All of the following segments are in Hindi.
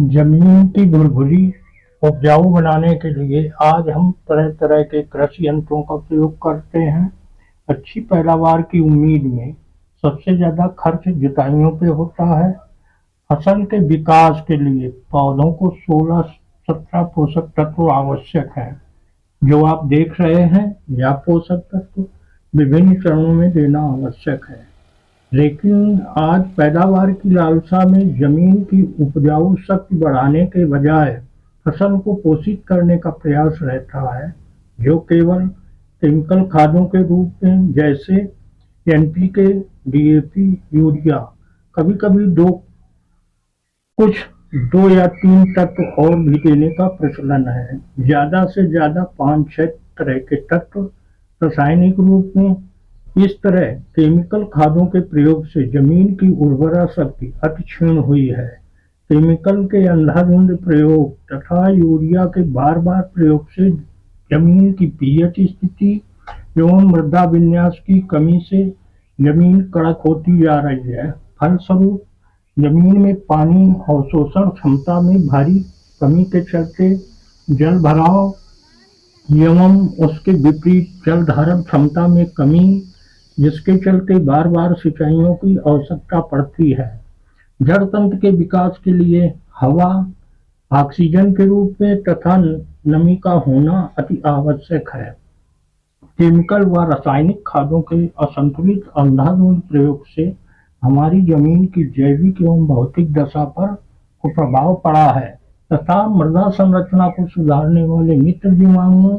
जमीन की भुरभुरी उपजाऊ बनाने के लिए आज हम तरह तरह के कृषि यंत्रों का प्रयोग करते हैं। अच्छी पैदावार की उम्मीद में सबसे ज्यादा खर्च जुताइयों पे होता है। फसल के विकास के लिए पौधों को 16-17 पोषक तत्व आवश्यक है, जो आप देख रहे हैं। यह पोषक तत्व विभिन्न चरणों में देना आवश्यक है, लेकिन आज पैदावार की लालसा में जमीन की उपजाऊ शक्ति बढ़ाने के बजाय फसल को पोषित करने का प्रयास रहता है, जो केवल केमिकल खादों के रूप में जैसे एनपीके, डीएपी, यूरिया, कभी-कभी कुछ 2 या 3 तत्व और भी देने का प्रचलन है। ज्यादा से ज्यादा 5-6 तरह के तत्व रासायनिक रूप में। इस तरह केमिकल खादों के प्रयोग से जमीन की उर्वरा शक्ति अति क्षीण हुई है। केमिकल के अंधाधुंध प्रयोग तथा यूरिया के बार-बार प्रयोग से जमीन की पीएच स्थिति एवं मृदा विन्यास की कमी से जमीन कड़क होती जा रही है। फलस्वरूप जमीन में पानी अवशोषण क्षमता में भारी कमी के चलते जल भराव एवं उसके विपरीत जल धारण क्षमता में कमी, जिसके चलते बार बार सिंचाइयों की आवश्यकता पड़ती है। जड़ तंत्र के विकास के लिए हवा ऑक्सीजन के रूप में तथा नमी का होना अति आवश्यक है। केमिकल व रासायनिक खादों के असंतुलित अंधाधुंध प्रयोग से हमारी जमीन की जैविक एवं भौतिक दशा पर कुप्रभाव पड़ा है तथा मृदा संरचना को सुधारने वाले मित्र जीवाणुओं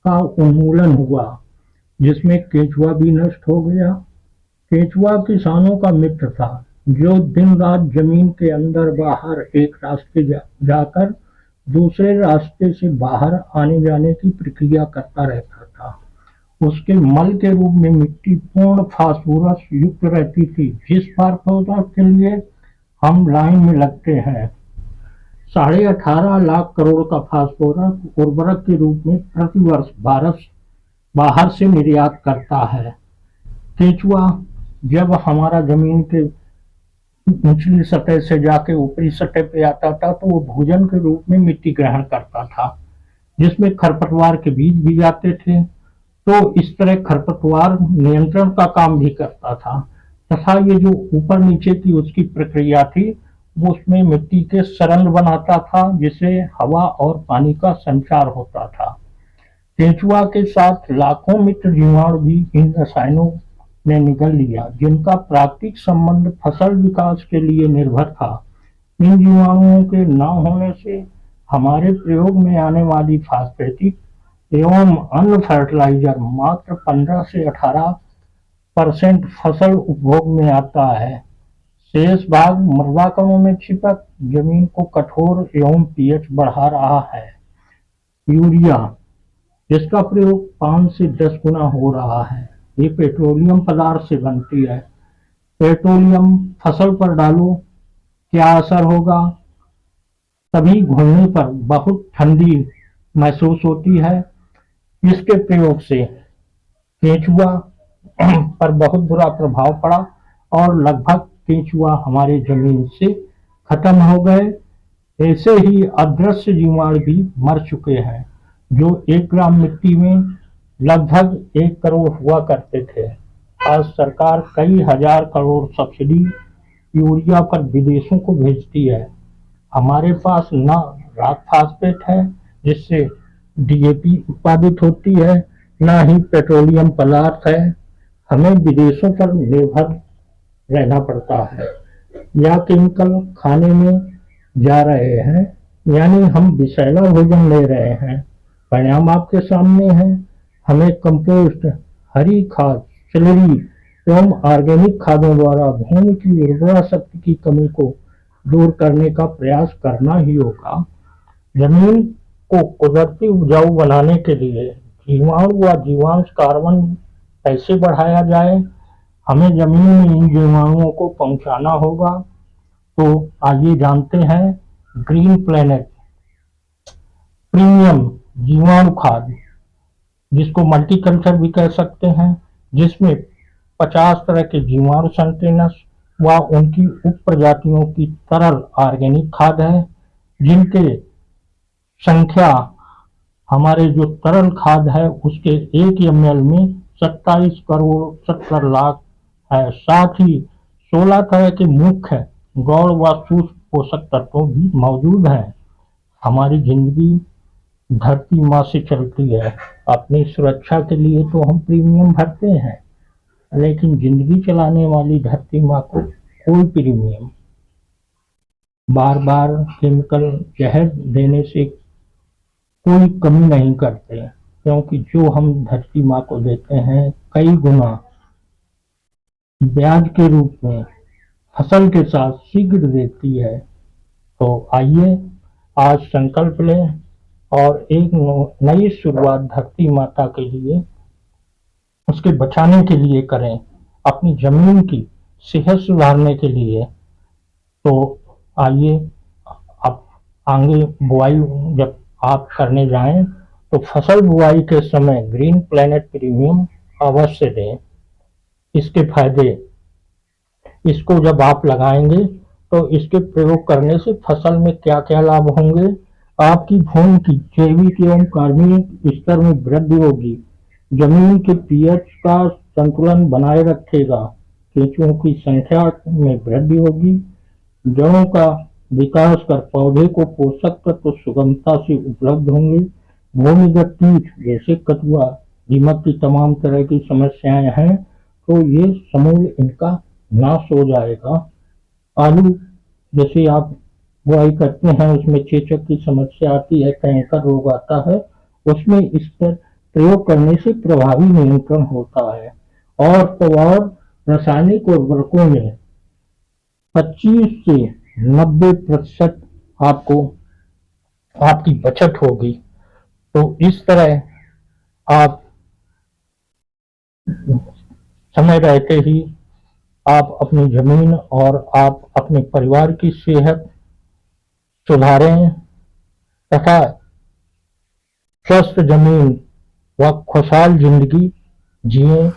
का उन्मूलन हुआ, जिसमें केंचुआ भी नष्ट हो गया। केंचुआ किसानों का मित्र था, जो दिन रात जमीन के अंदर बाहर एक रास्ते जाकर दूसरे रास्ते से बाहर आने जाने की प्रक्रिया करता रहता था। उसके मल के रूप में मिट्टी पूर्ण फास्फोरस युक्त रहती थी, जिस फास्फोरस के लिए हम लाइन में लगते हैं। 18.5 लाख करोड़ का फास्फोरस उर्वरक के रूप में प्रतिवर्ष भारत बाहर से निर्यात करता है। केंचुआ जब हमारा जमीन के निचली सतह से जाके ऊपरी सतह पे आता था, तो वो भोजन के रूप में मिट्टी ग्रहण करता था, जिसमें खरपतवार के बीज भी जाते थे। तो इस तरह खरपतवार नियंत्रण का काम भी करता था तथा ये जो ऊपर नीचे की उसकी प्रक्रिया थी, वो उसमें मिट्टी के सरंग बनाता था, जिससे हवा और पानी का संचार होता था। केंचुआ के साथ लाखों मित्र जीवाणु भी इन रसायनों ने निगल लिया, जिनका प्राकृतिक संबंध फसल विकास के लिए निर्भर था। इन जीवाणुओं के न होने से हमारे प्रयोग में आने वाली फास्फेटिक एवं अन्य फर्टिलाइजर मात्र 15 से 18% फसल उपभोग में आता है। शेष भाग मृदा कणों में चिपक जमीन को कठोर एवं पीएच बढ़ा रहा है। यूरिया, जिसका प्रयोग 5 से 10 गुना हो रहा है, ये पेट्रोलियम पदार्थ से बनती है। पेट्रोलियम फसल पर डालो, क्या असर होगा? तभी घुलने पर बहुत ठंडी महसूस होती है। इसके प्रयोग से केंचुआ पर बहुत बुरा प्रभाव पड़ा और लगभग केंचुआ हमारे जमीन से खत्म हो गए। ऐसे ही अदृश्य जीवाणु भी मर चुके हैं, जो 1 ग्राम मिट्टी में लगभग 1 करोड़ हुआ करते थे। आज सरकार कई हजार करोड़ सब्सिडी यूरिया पर विदेशों को भेजती है। हमारे पास न राक फास्फेट है, जिससे डीएपी उत्पादित होती है, न ही पेट्रोलियम पदार्थ है। हमें विदेशों पर निर्भर रहना पड़ता है या केमिकल खाने में जा रहे हैं, यानी हम विषैला भोजन ले रहे हैं। परिणाम आपके सामने है। हमें कंपोस्ट, हरी खाद, स्लरी एवं ऑर्गेनिक खादों द्वारा भूमि की उर्वरा शक्ति की कमी को दूर करने का प्रयास करना ही होगा। जमीन को कुदरती उपजाऊ बनाने के लिए जीवाणु व जीवांश कार्बन कैसे बढ़ाया जाए, हमें जमीन में इन जीवाणुओं को पहुंचाना होगा। तो आइए जानते हैं ग्रीन प्लेनेट प्रीमियम जीवाणु खाद, जिसको मल्टीकल्चर भी कह सकते हैं, जिसमें 50 तरह के जीवाणु संटेनस व उनकी उप प्रजातियों की तरल ऑर्गेनिक खाद है। जिनके संख्या हमारे जो तरल खाद है उसके 1 ml में 27 करोड़ 70 लाख है। साथ ही 16 तरह के मुख्य गौण व सूक्ष्म पोषक तत्व भी मौजूद हैं। हमारी जिंदगी धरती माँ से चलती है। अपनी सुरक्षा के लिए तो हम प्रीमियम भरते हैं, लेकिन जिंदगी चलाने वाली धरती माँ को कोई प्रीमियम बार बार केमिकल जहर देने से कोई कमी नहीं करते, क्योंकि जो हम धरती माँ को देते हैं कई गुना ब्याज के रूप में फसल के साथ शीघ्र देती है। तो आइए आज संकल्प लें और एक नई शुरुआत धरती माता के लिए, उसके बचाने के लिए करें, अपनी जमीन की सेहत सुधारने के लिए। तो आइए अब आगे बुआई जब आप करने जाएं तो फसल बुआई के समय ग्रीन प्लेनेट प्रीमियम अवश्य दें। इसके फायदे, इसको जब आप लगाएंगे तो इसके प्रयोग करने से फसल में क्या क्या लाभ होंगे। आपकी भूमि की जैविक एवं कार्बनिक स्तर में वृद्धि होगी, जमीन के पीएच का संतुलन बनाए रखेगा, केंचुओं की संख्या में वृद्धि होगी, जड़ों का विकास कर पौधे को पोषक तत्व सुगमता से उपलब्ध होंगे। भूमिगत कीट जैसे कछुआ, दीमक की तमाम तरह की समस्याएं हैं तो ये समूल इनका नाश हो जाएगा। आलू जैसे आप बुआई करते हैं उसमें चेचक की समस्या आती है, कैंकर रोग आता है, उसमें इस पर प्रयोग करने से प्रभावी नियंत्रण होता है। और तो और रासायनिक उर्वरकों में 25 से 90% आपको आपकी बचत होगी। तो इस तरह आप समय रहते ही आप अपनी जमीन और आप अपने परिवार की सेहत सुधारें तथा स्वस्थ जमीन व खुशहाल जिंदगी जिए।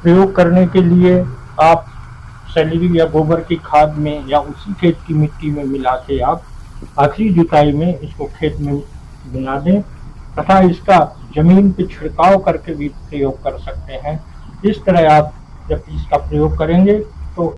प्रयोग करने के लिए आप सैलरी या गोबर की खाद में या उसी खेत की मिट्टी में मिला के आप आखिरी जुताई में इसको खेत में मिला दें तथा इसका जमीन पे छिड़काव करके भी प्रयोग कर सकते हैं। इस तरह आप जब इसका प्रयोग करेंगे